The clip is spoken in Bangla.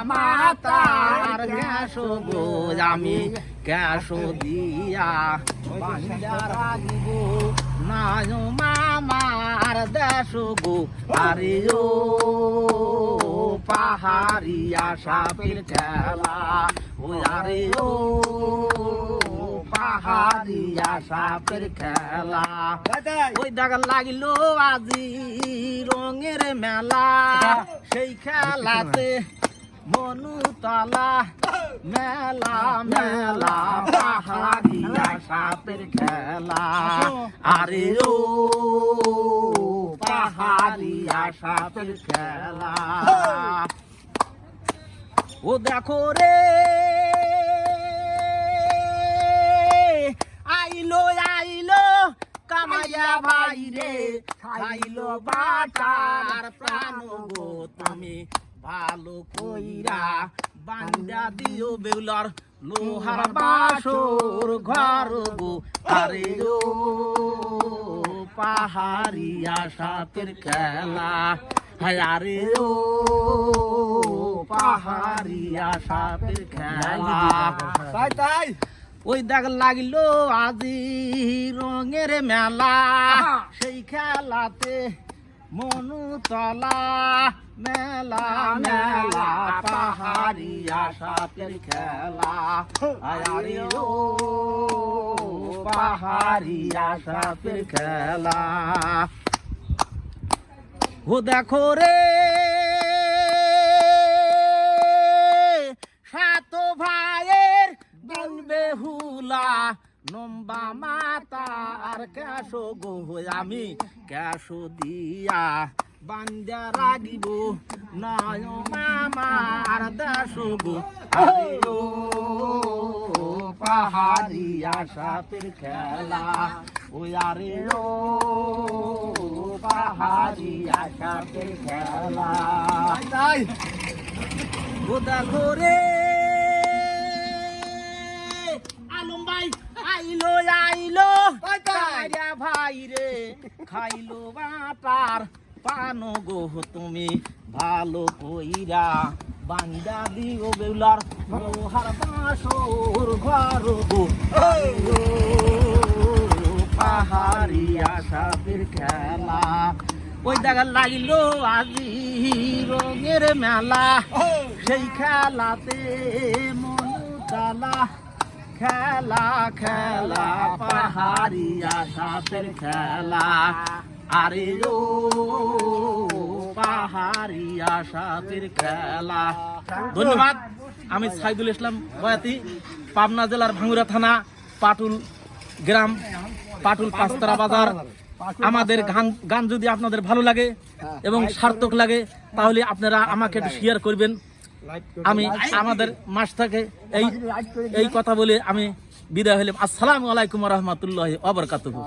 মাতার গ্যাসো গো আমি গ্যাসো দিয়া বান্দা রাগিব নাই মামার দেশো গো আরে ও পাহাড়িয়া সাপের খেলা ও আরে ও পাহাড়িয়া সাপের খেলা ওই দেখা লাগিল আজি রঙের মেলা সেই খেলাতে মনুতলা মেলা মেলা পাহাড়িয়া সাপের খেলা আরে ও পাহাড়িয়া সাপের খেলা ও দেখো রে আইলো আইলো কামাইয়া ভাই রে খাইলো বাটার প্রাণ গো তুমি ভালো কইরা বান্দা দিও বেউলার লোহার বাসর ঘর গো আরে ও পাহাড়িয়া সাপের খেলা হায় আরে ও পাহাড়িয়া সাপের খেলা তাই তাই ওই দেখ লাগিল আজি রঙের মেলা সেই খেলাতে মনুতলা মেলা মেলা পাহাড়িয়া সাপের খেলা আরে ও পাহাড়িয়া সাপের খেলা ও দেখো রে সাত ভাইয়ের বলবে হুলা নম্বা মাতার ক্যাশো গো আমি ক্যাশো দিয়া বান্দা রাগিব নয় মামার দেশো গো আরে ও পাহাড়িয়া সাপের খেলা ও আরে ও পাহাড়িয়া সাপের খেলা ও দেখো রে আলম ভাই আইলো আইলো ভাই রে খাইলো বাটার পানো গো তুমি ভালো কইরা বান্দা দিও বেউলার লোহার বাসর ঘর গো পাহাড়িয়া সাপের খেলা ওই দেখা লাগিল আজি রঙের মেলা সেই খেলাতে মনুতলা খেলা খেলা পাহাড়িয়া সাপের খেলা আরে ও পাহাড়িয়া সাপের খেলা ধন্যবাদ আমি সাইদুল ইসলাম বয়াতি পাবনা জেলার ভাঙ্গুরা থানা পাটুল গ্রাম পাটুল পাঁচতারা বাজার আমাদের গান যদি আপনাদের ভালো লাগে এবং সার্থক লাগে তাহলে আপনারা আমাকে একটু শেয়ার করবেন আমি আমাদের মাস থেকে এই কথা বলে আমি বিদায় হলাম আসসালামু আলাইকুম ওয়া রাহমাতুল্লাহি ওয়া বারাকাতুহু